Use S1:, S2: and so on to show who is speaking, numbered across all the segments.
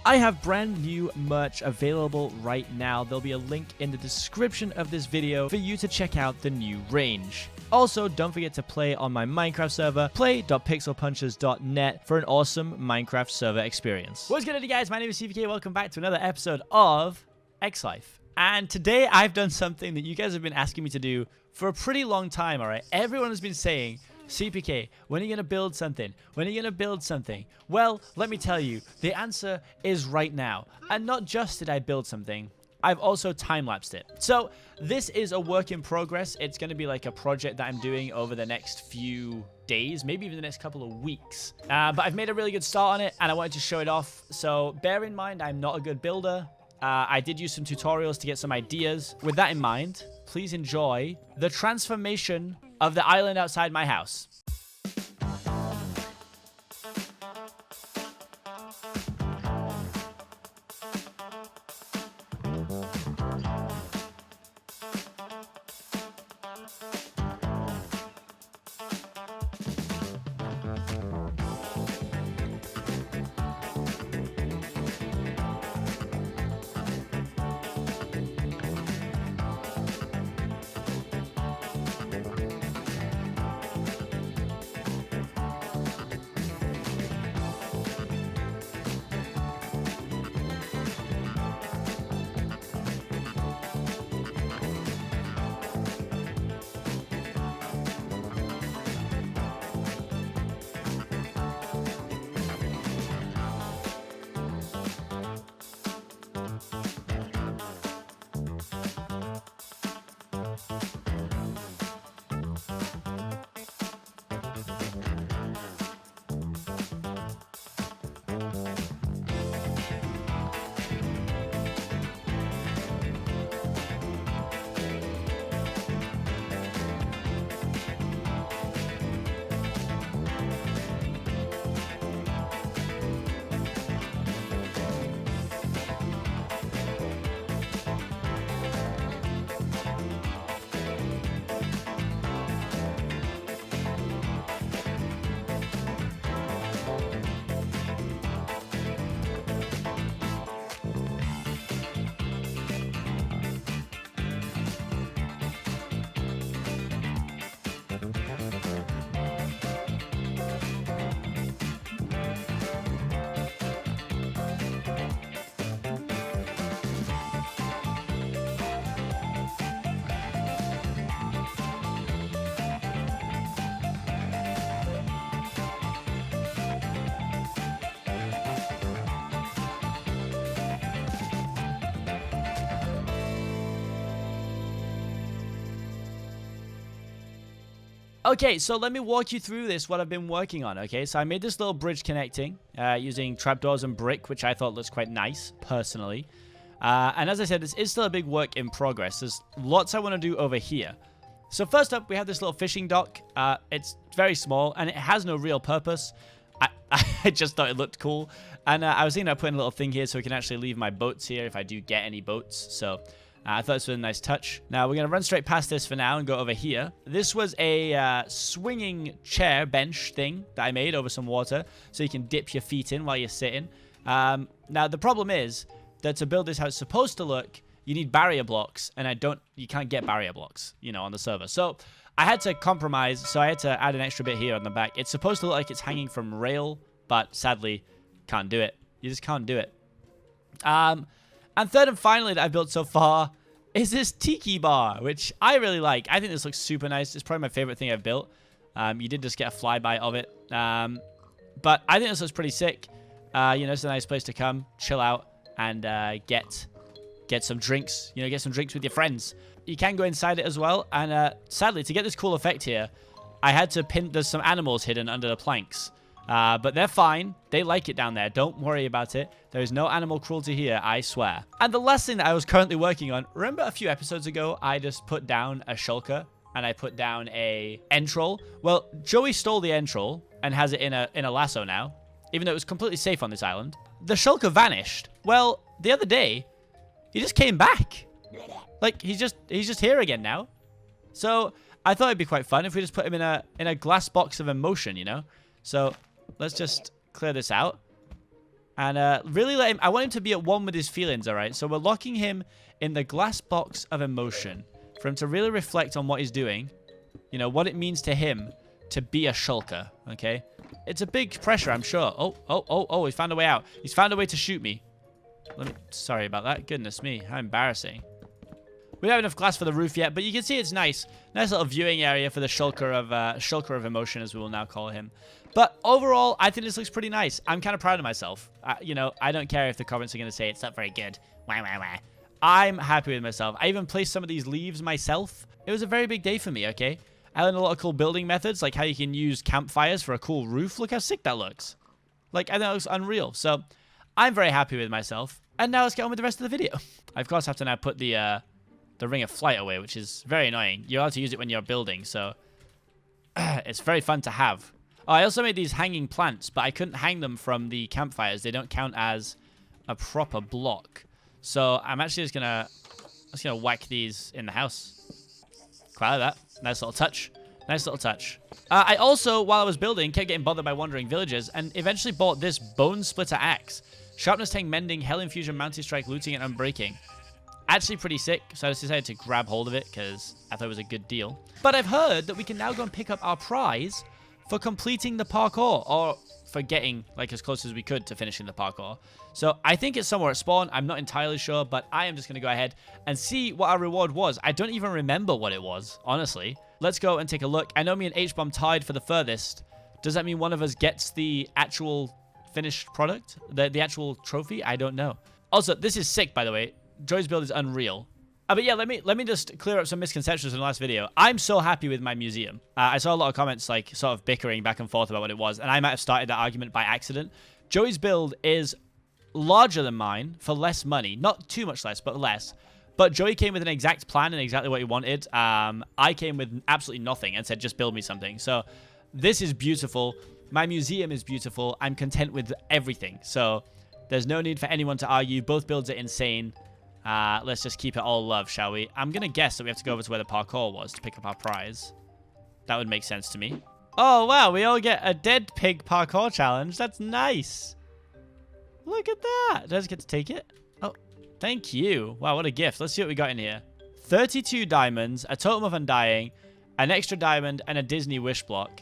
S1: I have brand new merch available right now. There'll be a link in the description of this video for you to check out the new range. Also, don't forget to play on my Minecraft server, play.pixelpunchers.net, for an awesome Minecraft server experience. What's good, guys? My name is Seapeekay. Welcome back to another episode of X-Life. And today I've done something that you guys have been asking me to do for a pretty long time, alright? Everyone has been saying, Seapeekay, when are you going to build something? When are you going to build something? Well, let me tell you, the answer is right now. And not just did I build something, I've also time-lapsed it. So this is a work in progress. It's going to be like a project that I'm doing over the next few days, maybe even the next couple of weeks. But I've made a really good start on it, and I wanted to show it off. So bear in mind, I'm not a good builder. I did use some tutorials to get some ideas. With that in mind, please enjoy the transformation of the island outside my house. Okay, so let me walk you through this, what I've been working on, okay? So I made this little bridge connecting using trapdoors and brick, which I thought looks quite nice, personally. And as I said, this is still a big work in progress. There's lots I want to do over here. So first up, we have this little fishing dock. It's very small, and it has no real purpose. I just thought it looked cool. And I was thinking of putting a little thing here so we can actually leave my boats here if I do get any boats. So I thought this was a nice touch. Now, we're going to run straight past this for now and go over here. This was a swinging chair bench thing that I made over some water so you can dip your feet in while you're sitting. Now, the problem is that to build this how it's supposed to look, you need barrier blocks, and you can't get barrier blocks, you know, on the server. So I had to compromise, so I had to add an extra bit here on the back. It's supposed to look like it's hanging from rail, but sadly, can't do it. You just can't do it. And third and finally that I've built so far is this tiki bar, which I really like. I think this looks super nice. It's probably my favorite thing I've built. You did just get a flyby of it. But I think this looks pretty sick. You know, it's a nice place to come, chill out, and get some drinks. You know, get some drinks with your friends. You can go inside it as well. And sadly, to get this cool effect here, I had to pin... There's some animals hidden under the planks. But they're fine. They like it down there. Don't worry about it. There is no animal cruelty here, I swear. And the last thing that I was currently working on, remember a few episodes ago, I just put down a shulker and I put down a entrol? Well, Joey stole the entrol and has it in a lasso now, even though it was completely safe on this island. The shulker vanished. Well, the other day, he just came back. Like, he's just here again now. So I thought it'd be quite fun if we just put him in a glass box of emotion, you know? So let's just clear this out. And really let him... I want him to be at one with his feelings, all right? So we're locking him in the glass box of emotion for him to really reflect on what he's doing. You know, what it means to him to be a shulker, okay? It's a big pressure, I'm sure. Oh, he found a way out. He's found a way to shoot me. Sorry about that. Goodness me, how embarrassing. We don't have enough glass for the roof yet, but you can see it's nice. Nice little viewing area for the shulker of emotion, as we will now call him. But overall, I think this looks pretty nice. I'm kind of proud of myself. You know, I don't care if the comments are going to say it's not very good. Wah, wah, wah. I'm happy with myself. I even placed some of these leaves myself. It was a very big day for me, okay? I learned a lot of cool building methods, like how you can use campfires for a cool roof. Look how sick that looks. Like, I think it looks unreal. So, I'm very happy with myself. And now let's get on with the rest of the video. I, of course, have to now put the ring of flight away, which is very annoying. You're allowed to use it when you're building, so it's very fun to have. Oh, I also made these hanging plants, but I couldn't hang them from the campfires. They don't count as a proper block. So I'm actually just gonna whack these in the house. Quite like that. Nice little touch. Nice little touch. I also, while I was building, kept getting bothered by wandering villagers, and eventually bought this bone splitter axe. Sharpness 10 mending, hell infusion, mountain strike, looting, and unbreaking. Actually pretty sick, so I just decided to grab hold of it because I thought it was a good deal. But I've heard that we can now go and pick up our prize for completing the parkour, or for getting like as close as we could to finishing the parkour. So I think it's somewhere at spawn. I'm not entirely sure, but I am just going to go ahead and see what our reward was. I don't even remember what it was, honestly. Let's go and take a look. I know me and H-Bomb tied for the furthest. Does that mean one of us gets the actual finished product? The actual trophy? I don't know. Also, this is sick, by the way. Joy's build is unreal. But yeah, let me just clear up some misconceptions in the last video. I'm so happy with my museum. I saw a lot of comments like sort of bickering back and forth about what it was, and I might have started that argument by accident. Joey's build is larger than mine for less money. Not too much less, but less. But Joey came with an exact plan and exactly what he wanted. I came with absolutely nothing and said, just build me something. So this is beautiful. My museum is beautiful. I'm content with everything. So there's no need for anyone to argue. Both builds are insane. Let's just keep it all love, shall we? I'm going to guess that we have to go over to where the parkour was to pick up our prize. That would make sense to me. Oh, wow. We all get a dead pig parkour challenge. That's nice. Look at that. Did I just get to take it? Oh, thank you. Wow, what a gift. Let's see what we got in here. 32 diamonds, a totem of undying, an extra diamond, and a Disney wish block.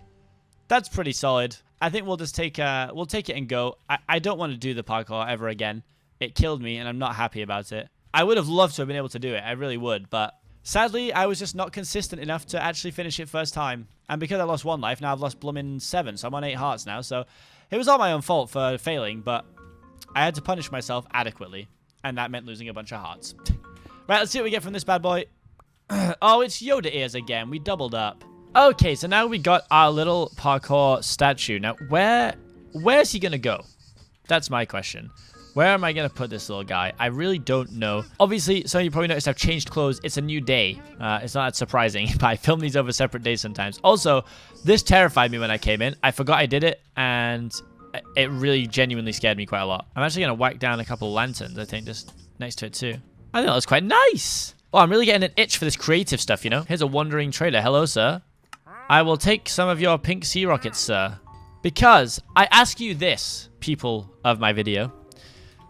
S1: That's pretty solid. I think we'll just take we'll take it and go. I don't want to do the parkour ever again. It killed me, and I'm not happy about it. I would have loved to have been able to do it. I really would, but sadly, I was just not consistent enough to actually finish it first time. And because I lost 1 life, now I've lost blooming 7, so I'm on 8 hearts now. So it was all my own fault for failing, but I had to punish myself adequately, and that meant losing a bunch of hearts. Right, let's see what we get from this bad boy. Oh, it's Yoda ears again. We doubled up. Okay, so now we got our little parkour statue. Now, where's he going to go? That's my question. Where am I going to put this little guy? I really don't know. Obviously, some of you probably noticed I've changed clothes. It's a new day. It's not that surprising, but I film these over separate days sometimes. Also, this terrified me when I came in. I forgot I did it, and it really genuinely scared me quite a lot. I'm actually going to whack down a couple of lanterns, I think, just next to it too. I think that was quite nice. Oh, I'm really getting an itch for this creative stuff, you know? Here's a wandering trader. Hello, sir. I will take some of your pink sea rockets, sir. Because I ask you this, people of my video.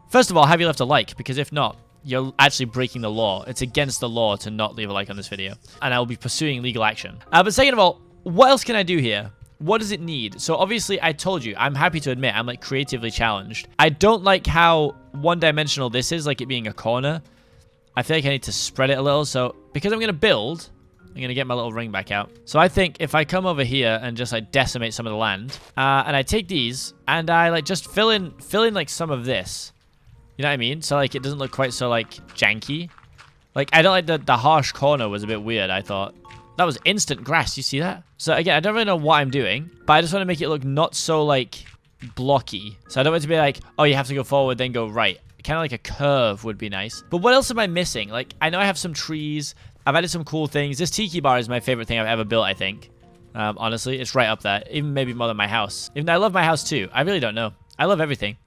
S1: First of all, have you left a like? Because if not, you're actually breaking the law. It's against the law to not leave a like on this video. And I will be pursuing legal action. But second of all, what else can I do here? What does it need? So obviously, I told you, I'm happy to admit I'm like creatively challenged. I don't like how one-dimensional this is, like it being a corner. I feel like I need to spread it a little. So because I'm going to build, I'm going to get my little ring back out. So I think if I come over here and just like decimate some of the land, and I take these and I like just fill in like some of this. You know what I mean? So, like, it doesn't look quite so, like, janky. Like, I don't like the harsh corner was a bit weird, I thought. That was instant grass. You see that? So, again, I don't really know what I'm doing, but I just want to make it look not so, like, blocky. So, I don't want it to be like, oh, you have to go forward, then go right. Kind of like a curve would be nice. But what else am I missing? Like, I know I have some trees. I've added some cool things. This tiki bar is my favorite thing I've ever built, I think. Honestly, it's right up there. Even maybe more than my house. Even though I love my house, too. I really don't know. I love everything.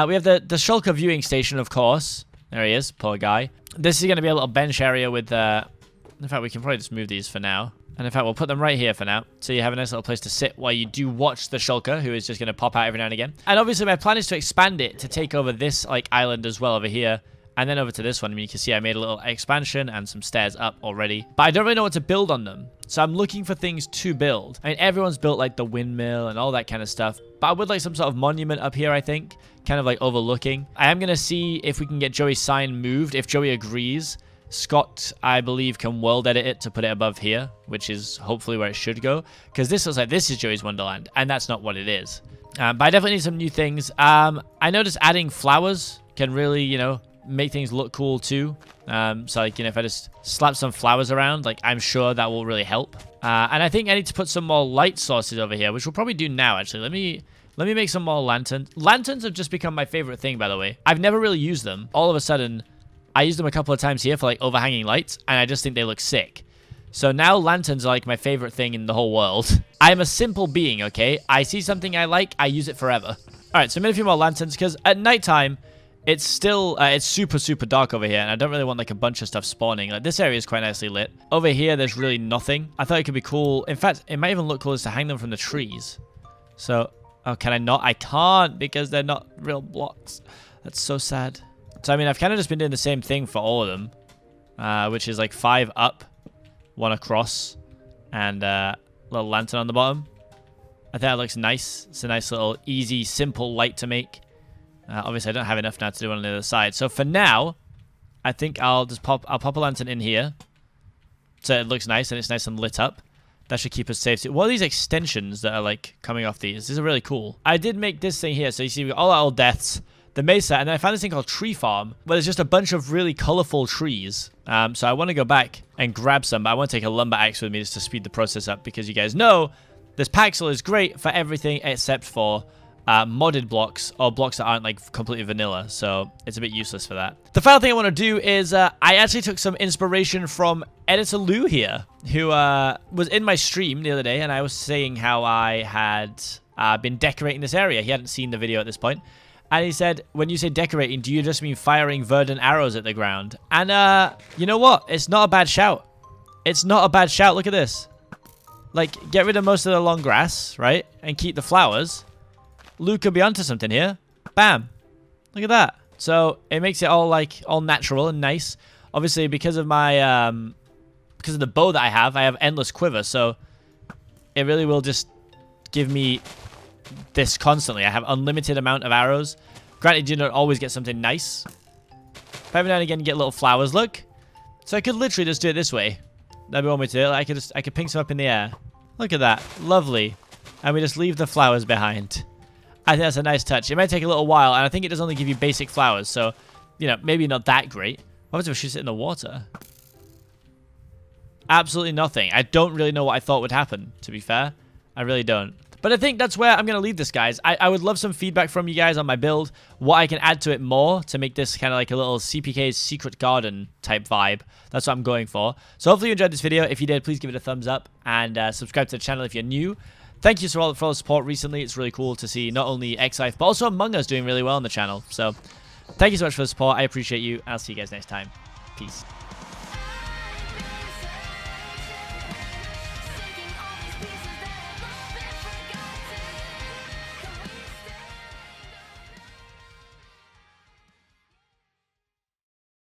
S1: We have the shulker viewing station, of course. There he is, poor guy. This is going to be a little bench area with, in fact, we can probably just move these for now. And in fact, we'll put them right here for now. So you have a nice little place to sit while you do watch the shulker, who is just going to pop out every now and again. And obviously my plan is to expand it to take over this like island as well over here. And then over to this one. I mean, you can see I made a little expansion and some stairs up already. But I don't really know what to build on them. So I'm looking for things to build. I mean, everyone's built like the windmill and all that kind of stuff. But I would like some sort of monument up here, I think. Kind of like overlooking. I am going to see if we can get Joey's sign moved. If Joey agrees, Scott, I believe, can world edit it to put it above here, which is hopefully where it should go. Because this looks like this is Joey's Wonderland, and that's not what it is. But I definitely need some new things. I noticed adding flowers can really, you know, make things look cool too. So like, you know, if I just slap some flowers around, like, I'm sure that will really help. And I think I need to put some more light sources over here, which we'll probably do now, actually. Let me make some more lanterns. Lanterns have just become my favorite thing, by the way. I've never really used them. All of a sudden, I used them a couple of times here for like overhanging lights, and I just think they look sick. So now lanterns are like my favorite thing in the whole world. I'm a simple being, okay? I see something I like, I use it forever. All right, so I made a few more lanterns because at nighttime, it's still, it's super, super dark over here, and I don't really want like a bunch of stuff spawning. Like, this area is quite nicely lit. Over here, there's really nothing. I thought it could be cool. In fact, it might even look cool is to hang them from the trees. So, oh, can I not? I can't because they're not real blocks. That's so sad. So, I mean, I've kind of just been doing the same thing for all of them, which is like 5 up, 1 across, and a little lantern on the bottom. I think that looks nice. It's a nice little, easy, simple light to make. Obviously, I don't have enough now to do it on the other side. So, for now, I think I'll pop a lantern in here. So, it looks nice, and it's nice and lit up. That should keep us safe. What are these extensions that are, like, coming off these? These are really cool. I did make this thing here. So, you see, we've got all our old deaths. The mesa, and then I found this thing called Tree Farm, where there's just a bunch of really colorful trees. So I want to go back and grab some, but I want to take a lumber axe with me just to speed the process up, because you guys know this Paxel is great for everything except for modded blocks, or blocks that aren't like completely vanilla, so it's a bit useless for that. The final thing I want to do is I actually took some inspiration from Editor Lou here, who was in my stream the other day, and I was saying how I had been decorating this area. He hadn't seen the video at this point. And he said, when you say decorating, do you just mean firing verdant arrows at the ground? And, you know what? It's not a bad shout. It's not a bad shout. Look at this. Like, get rid of most of the long grass, right? And keep the flowers. Luke could be onto something here. Bam. Look at that. So, it makes it all, like, all natural and nice. Obviously, because of my, because of the bow that I have endless quiver. So, it really will just give me this constantly. I have unlimited amount of arrows. Granted, you don't always get something nice, but every now and again you get little flowers. Look, so I could literally just do it this way. That'd be one way to do it. I could ping some up in the air. Look at that, lovely. And we just leave the flowers behind. I think that's a nice touch. It might take a little while, and I think it does only give you basic flowers, so you know, maybe not that great. What happens if she sit in the water? Absolutely nothing. I don't really know what I thought would happen, to be fair. I really don't. But I think that's where I'm going to leave this, guys. I would love some feedback from you guys on my build, what I can add to it more to make this kind of like a little Seapeekay's Secret Garden type vibe. That's what I'm going for. So hopefully you enjoyed this video. If you did, please give it a thumbs up and subscribe to the channel if you're new. Thank you for all the support recently. It's really cool to see not only Xlife, but also Among Us doing really well on the channel. So thank you so much for the support. I appreciate you. I'll see you guys next time. Peace.